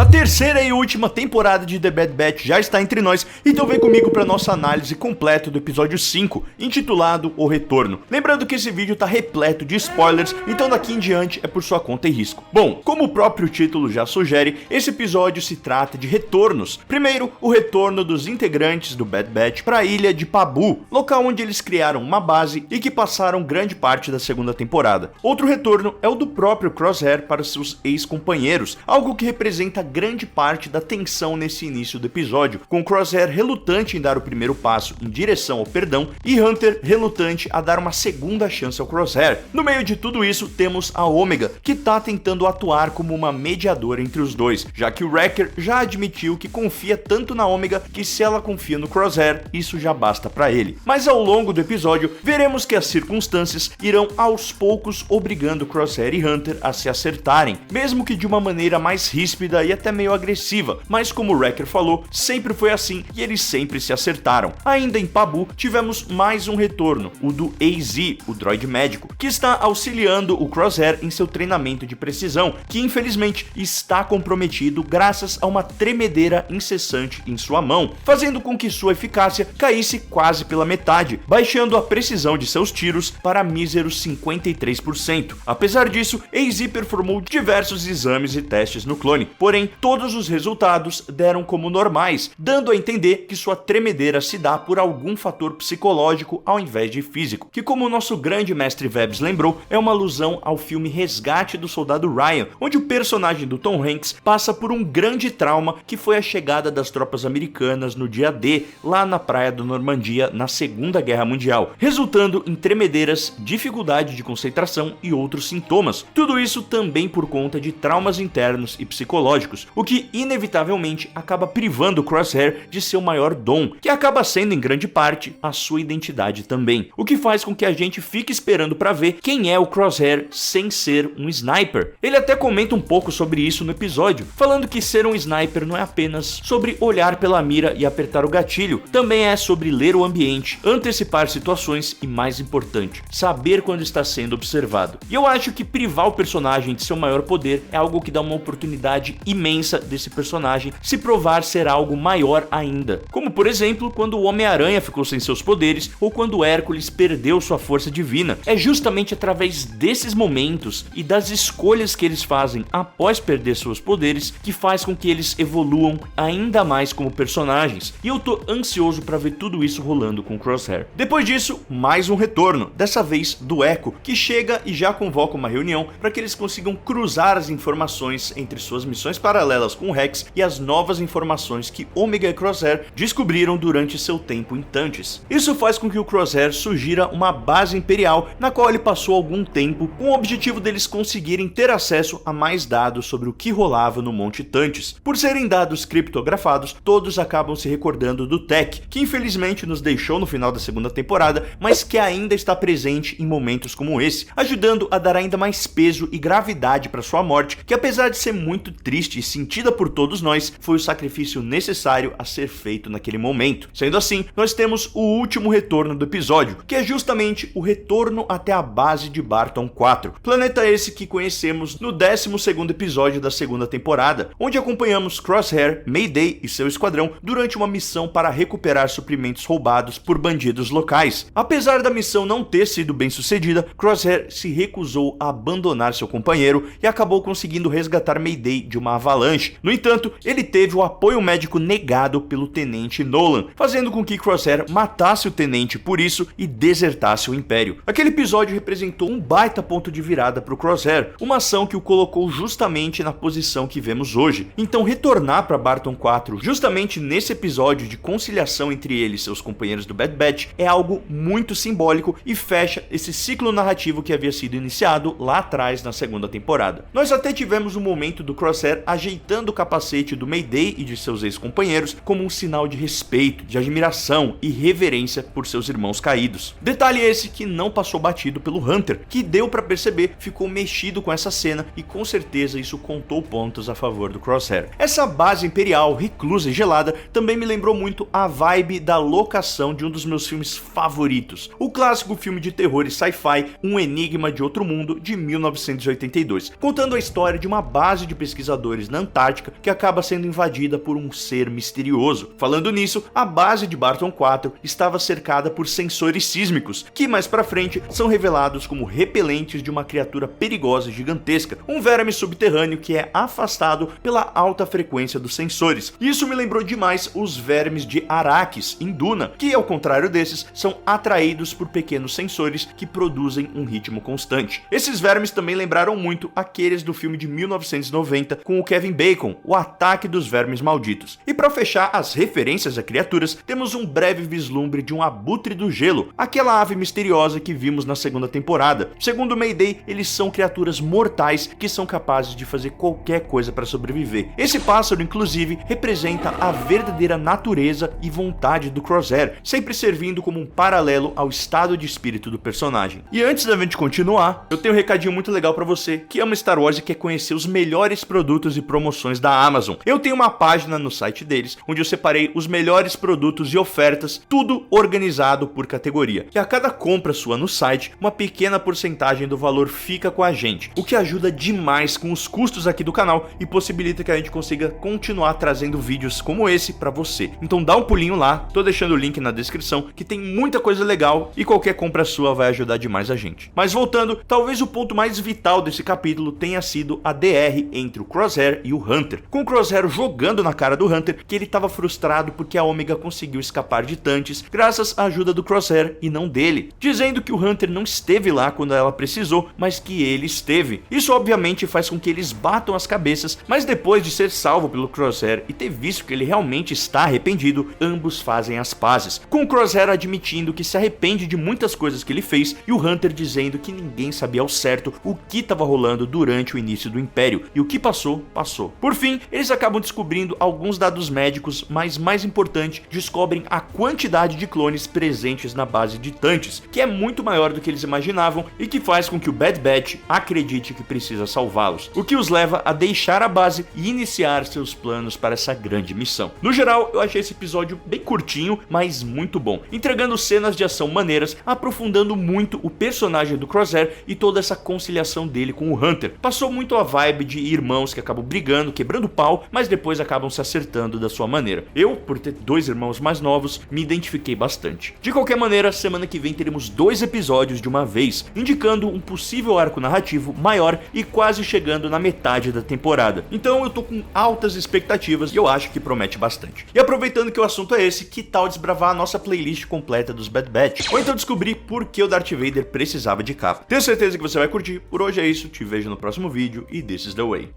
A terceira e última temporada de The Bad Batch já está entre nós, então vem comigo para nossa análise completa do episódio 5, intitulado O Retorno. Lembrando que esse vídeo tá repleto de spoilers, então daqui em diante é por sua conta e risco. Bom, como o próprio título já sugere, esse episódio se trata de retornos. Primeiro, o retorno dos integrantes do Bad Batch para a ilha de Pabu, local onde eles criaram uma base e que passaram grande parte da segunda temporada. Outro retorno é o do próprio Crosshair para seus ex-companheiros, algo que representa grande parte da tensão nesse início do episódio, com Crosshair relutante em dar o primeiro passo em direção ao perdão e Hunter relutante a dar uma segunda chance ao Crosshair. No meio de tudo isso, temos a Omega, que tá tentando atuar como uma mediadora entre os dois, já que o Wrecker já admitiu que confia tanto na Omega que se ela confia no Crosshair, isso já basta pra ele. Mas ao longo do episódio, veremos que as circunstâncias irão aos poucos obrigando Crosshair e Hunter a se acertarem, mesmo que de uma maneira mais ríspida e até meio agressiva, mas como o Wrecker falou, sempre foi assim e eles sempre se acertaram. Ainda em Pabu, tivemos mais um retorno, o do AZ, o droide médico, que está auxiliando o Crosshair em seu treinamento de precisão, que infelizmente está comprometido graças a uma tremedeira incessante em sua mão, fazendo com que sua eficácia caísse quase pela metade, baixando a precisão de seus tiros para míseros 53%. Apesar disso, AZ performou diversos exames e testes no clone, porém todos os resultados deram como normais, dando a entender que sua tremedeira se dá por algum fator psicológico ao invés de físico, que, como o nosso grande mestre Vebs lembrou, é uma alusão ao filme Resgate do Soldado Ryan, onde o personagem do Tom Hanks passa por um grande trauma que foi a chegada das tropas americanas no dia D, lá na praia da Normandia na Segunda Guerra Mundial, resultando em tremedeiras, dificuldade de concentração e outros sintomas. Tudo isso também por conta de traumas internos e psicológicos, o que inevitavelmente acaba privando o Crosshair de seu maior dom, que acaba sendo em grande parte a sua identidade também, o que faz com que a gente fique esperando para ver quem é o Crosshair sem ser um sniper. Ele até comenta um pouco sobre isso no episódio, falando que ser um sniper não é apenas sobre olhar pela mira e apertar o gatilho, também é sobre ler o ambiente, antecipar situações e, mais importante, saber quando está sendo observado. E eu acho que privar o personagem de seu maior poder é algo que dá uma oportunidade imensa desse personagem se provar ser algo maior ainda, como por exemplo quando o Homem-Aranha ficou sem seus poderes ou quando Hércules perdeu sua força divina. É justamente através desses momentos e das escolhas que eles fazem após perder seus poderes que faz com que eles evoluam ainda mais como personagens, e eu tô ansioso para ver tudo isso rolando com o Crosshair. Depois disso, mais um retorno, dessa vez do Echo, que chega e já convoca uma reunião para que eles consigam cruzar as informações entre suas missões paralelas com o Rex e as novas informações que Omega e Crosshair descobriram durante seu tempo em Tantis. Isso faz com que o Crosshair sugira uma base imperial na qual ele passou algum tempo, com o objetivo deles conseguirem ter acesso a mais dados sobre o que rolava no Monte Tantis. Por serem dados criptografados, todos acabam se recordando do Tech, que infelizmente nos deixou no final da segunda temporada, mas que ainda está presente em momentos como esse, ajudando a dar ainda mais peso e gravidade para sua morte, que apesar de ser muito triste e sentida por todos nós, foi o sacrifício necessário a ser feito naquele momento. Sendo assim, nós temos o último retorno do episódio, que é justamente o retorno até a base de Barton 4, planeta esse que conhecemos no 12º episódio da segunda temporada, onde acompanhamos Crosshair, Mayday e seu esquadrão durante uma missão para recuperar suprimentos roubados por bandidos locais. Apesar da missão não ter sido bem sucedida, Crosshair se recusou a abandonar seu companheiro e acabou conseguindo resgatar Mayday de uma avalanche. No entanto, ele teve o apoio médico negado pelo Tenente Nolan, fazendo com que Crosshair matasse o Tenente por isso e desertasse o Império. Aquele episódio representou um baita ponto de virada para o Crosshair, uma ação que o colocou justamente na posição que vemos hoje. Então retornar para Barton 4 justamente nesse episódio de conciliação entre ele e seus companheiros do Bad Batch é algo muito simbólico e fecha esse ciclo narrativo que havia sido iniciado lá atrás na segunda temporada. Nós até tivemos um momento do Crosshair ajeitando o capacete do Mayday e de seus ex-companheiros como um sinal de respeito, de admiração e reverência por seus irmãos caídos. Detalhe esse que não passou batido pelo Hunter, que deu para perceber ficou mexido com essa cena e com certeza isso contou pontos a favor do Crosshair. Essa base imperial, reclusa e gelada, também me lembrou muito a vibe da locação de um dos meus filmes favoritos, o clássico filme de terror e sci-fi Um Enigma de Outro Mundo, de 1982, contando a história de uma base de pesquisadores na Antártica que acaba sendo invadida por um ser misterioso. Falando nisso, a base de Barton 4 estava cercada por sensores sísmicos, que mais pra frente são revelados como repelentes de uma criatura perigosa e gigantesca, um verme subterrâneo que é afastado pela alta frequência dos sensores. Isso me lembrou demais os vermes de Arrakis em Duna, que ao contrário desses, são atraídos por pequenos sensores que produzem um ritmo constante. Esses vermes também lembraram muito aqueles do filme de 1990 com o Kevin Bacon, O Ataque dos Vermes Malditos. E para fechar as referências a criaturas, temos um breve vislumbre de um abutre do gelo, aquela ave misteriosa que vimos na segunda temporada. Segundo Mayday, eles são criaturas mortais que são capazes de fazer qualquer coisa para sobreviver. Esse pássaro, inclusive, representa a verdadeira natureza e vontade do Crosshair, sempre servindo como um paralelo ao estado de espírito do personagem. E antes da gente continuar, eu tenho um recadinho muito legal para você que ama Star Wars e quer conhecer os melhores produtos e promoções da Amazon. Eu tenho uma página no site deles, onde eu separei os melhores produtos e ofertas, tudo organizado por categoria. E a cada compra sua no site, uma pequena porcentagem do valor fica com a gente, o que ajuda demais com os custos aqui do canal e possibilita que a gente consiga continuar trazendo vídeos como esse para você. Então dá um pulinho lá, tô deixando o link na descrição, que tem muita coisa legal e qualquer compra sua vai ajudar demais a gente. Mas voltando, talvez o ponto mais vital desse capítulo tenha sido a DR entre o Crosshair e o Hunter, com o Crosshair jogando na cara do Hunter que ele estava frustrado porque a Omega conseguiu escapar de Tantis graças à ajuda do Crosshair e não dele, dizendo que o Hunter não esteve lá quando ela precisou, mas que ele esteve. Isso obviamente faz com que eles batam as cabeças, mas depois de ser salvo pelo Crosshair e ter visto que ele realmente está arrependido, ambos fazem as pazes, com o Crosshair admitindo que se arrepende de muitas coisas que ele fez e o Hunter dizendo que ninguém sabia ao certo o que estava rolando durante o início do Império e o que passou, passou. Por fim, eles acabam descobrindo alguns dados médicos, mas mais importante, descobrem a quantidade de clones presentes na base de Tantis, que é muito maior do que eles imaginavam e que faz com que o Bad Batch acredite que precisa salvá-los, o que os leva a deixar a base e iniciar seus planos para essa grande missão. No geral, eu achei esse episódio bem curtinho, mas muito bom, entregando cenas de ação maneiras, aprofundando muito o personagem do Crosshair e toda essa conciliação dele com o Hunter. Passou muito a vibe de irmãos que acabam brigando, quebrando pau, mas depois acabam se acertando da sua maneira. Eu, por ter 2 irmãos mais novos, me identifiquei bastante. De qualquer maneira, semana que vem teremos 2 episódios de uma vez, indicando um possível arco narrativo maior e quase chegando na metade da temporada. Então eu tô com altas expectativas e eu acho que promete bastante. E aproveitando que o assunto é esse, que tal desbravar a nossa playlist completa dos Bad Batch? Ou então descobrir por que o Darth Vader precisava de capa. Tenho certeza que você vai curtir. Por hoje é isso, te vejo no próximo vídeo e this is the way.